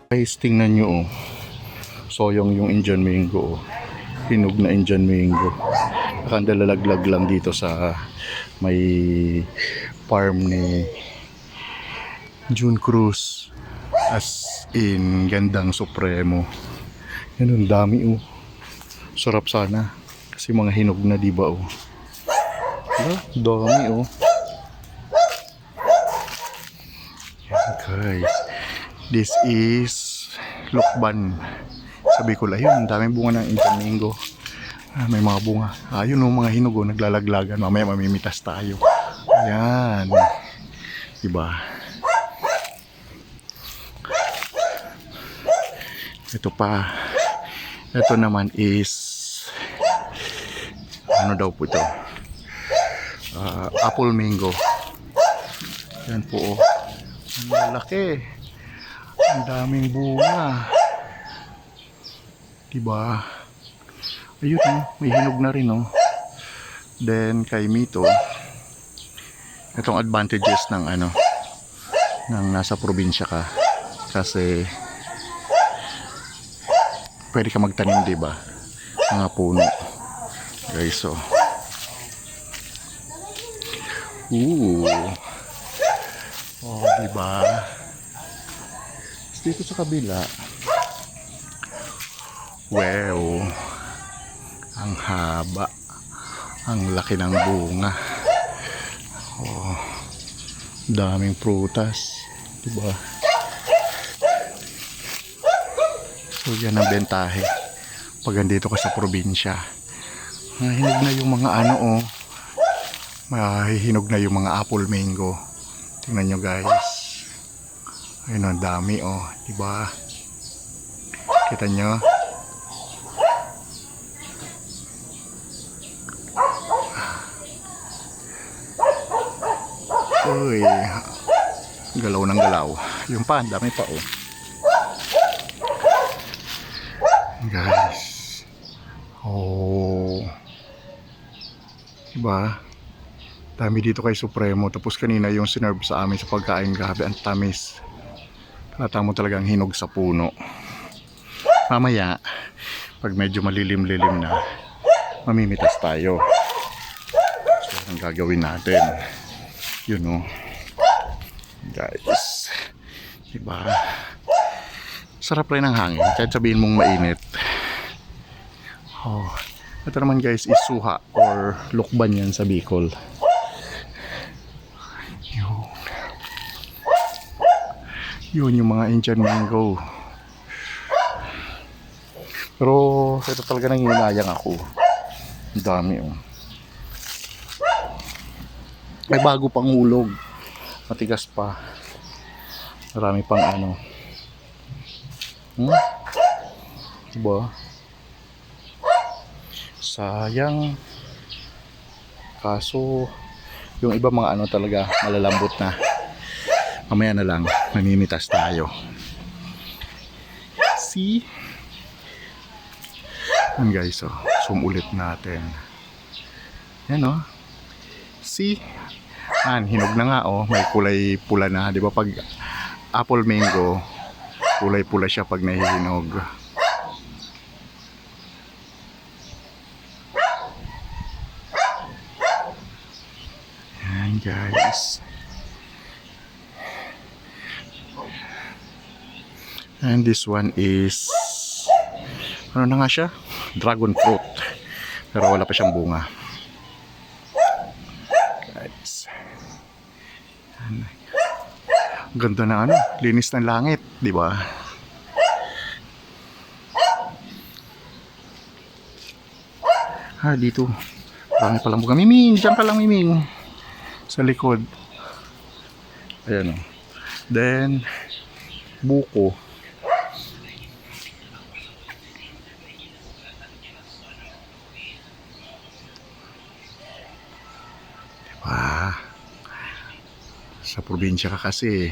Guys, tingnan nyo oh. Soyong yung Indian mango oh. Hinog na Indian mango. Nakalalaglag lang dito sa may farm ni June Cruz. As in, gandang supremo. Yan, ang dami oh. Sarap sana. Kasi mga hinog na, diba oh. Dami oh. Guys, this is Lukban sa Bicol. Ayun, daming bunga ng Indian mango. May mga bunga. Ayun oh, mga hinog oh, naglalaglagan. Mamaya mamimitas tayo. Ayan. Diba? Ito pa. Ito naman is ano daw po ito? Apple mango. Yan po oh. Ang lalaki. Ang daming bunga. Diba? Ayun oh, may hinog na rin oh. Then kay Mito, itong advantages ng ano, ng nasa probinsya ka. Kasi pwede ka magtanim, diba? Mga puno. Guys, so oh, diba? Dito sa kabila, wow, ang haba, ang laki ng bunga. Oh, daming prutas, diba? So yan ang bentahe pag andito ka sa probinsya. Mahinog na yung mga ano oh, mahihinog na yung mga apple mango. Tingnan nyo guys. Ayun, ang dami oh, diba? Kita nyo? Uy, galaw ng galaw. Yung pa, ang dami pa oh. Guys. Oh. Diba? Dami dito kay Supremo. Tapos kanina yung sinerve sa amin sa pagkain, grabe ang tamis. Halata mo talagang hinog sa puno. Mamaya, pag medyo malilim-lilim na, mamimitas tayo. So, ang gagawin natin, yun o. Guys, diba? Sarap rin ang hangin, kahit sabihin mong mainit. Oh, ito naman guys is suha or lukban yan sa Bicol. Yun yung mga Indian mango. Pero ito talaga nang hinayang ako. Ang dami oh. May bago pang hulog. Matigas pa. Marami pang ano. Diba? Sayang. Kaso yung iba mga ano talaga malalambot na. Mamaya na lang, mamimitas tayo. See? Yan guys, oh. Zoom ulit natin. Yan oh. See? Hinog na nga oh. May kulay pula na. Di ba pag apple mango, kulay pula siya pag nahihinog. Yan guys. And this one is ano na nga siya? Dragon fruit. Pero wala pa siyang bunga. Guys. Ganda na ano, linis ng langit, di ba? Dito. Marami pa lang bunga. Miming, diyan ka lang Miming. Sa likod. Ayan oh. Then buko. Sa probinsya ka kasi.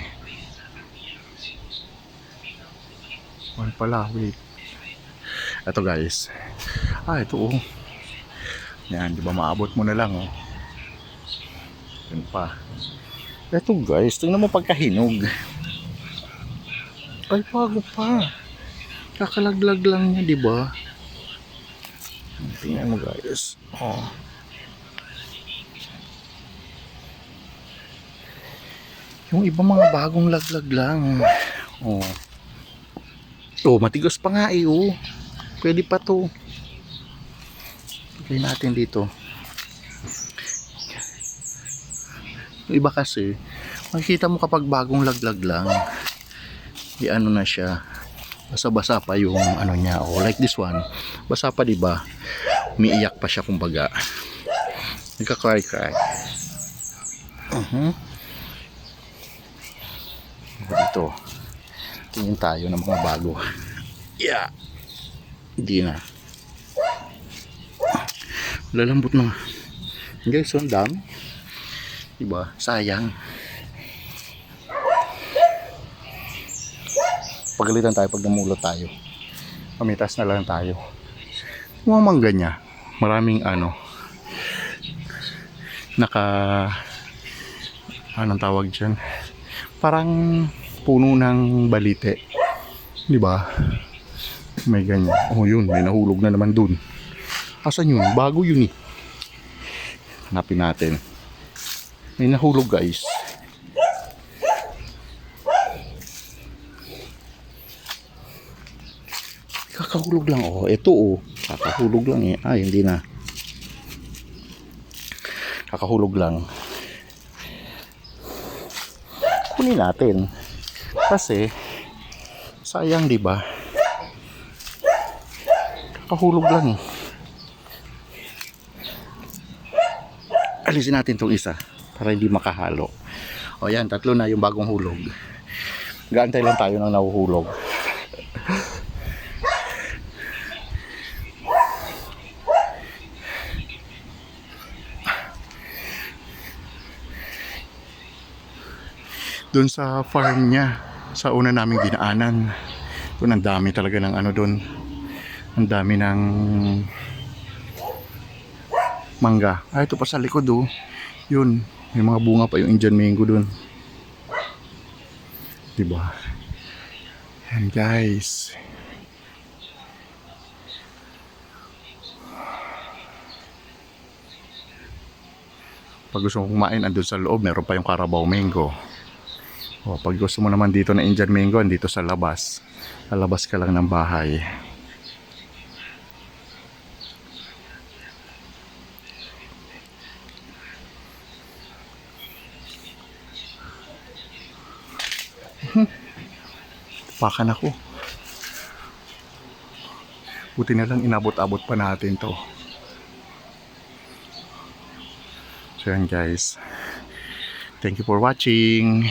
Wala pala, wait. Ito guys. Ito oh. Yan, di ba maabot mo na lang oh. Yan pa. Eto guys, tingnan mo pagkahinog. Ay, bago pa. Kakalaglag lang niya, di ba? Tingnan mo guys. Oh. Yung iba mga bagong laglag lang. Oh. Oh, matigas pa nga eh, oh. Pwede pa to. Lagay natin dito. Yung iba kasi, makikita mo kapag bagong laglag lang, di ano na siya. Basa-basa pa yung ano niya. Oh, like this one. Basa pa, di ba? Umiiyak pa siya kumbaga. Nagka-cry-cry. Dito. Tingin tayo ng mga bago. Yeah. Hindi na. Lalambot na. Guys, so ang dami. Diba? Sayang. Pagalitan tayo pag namulot tayo. Pamitas na lang tayo. Yung mga mangga niya, maraming ano, anong tawag dyan? Parang puno ng balite. Diba? May ganyan. Oh yun, may nahulog na naman dun. Asan yun? Bago yun eh. Hanapin natin. May nahulog guys. Kakahulog lang oh. Ito oh. Kakahulog lang eh. Ay hindi na. Kakahulog lang. Kunin natin. Kasi sayang di ba? Kakahulog lang eh. Alisin natin tong isa para hindi makahalo. O yan, tatlo na yung bagong hulog. Gaantay lang tayo ng nahuhulog. Doon sa farm niya, sa una naming dinaanan, doon ang dami talaga ng ano doon. Ang dami ng mangga. Ah, ito pa sa likod oh. Yun, may mga bunga pa yung Indian mango doon. Diba? Yan guys. Pag gusto mo kumain, andun sa loob, meron pa yung Carabao mango. O, pag gusto mo naman dito na Indian mango, andito sa labas. Lalabas ka lang ng bahay. Pakan ako. Buti na lang inabot-abot pa natin to. So yan guys. Thank you for watching.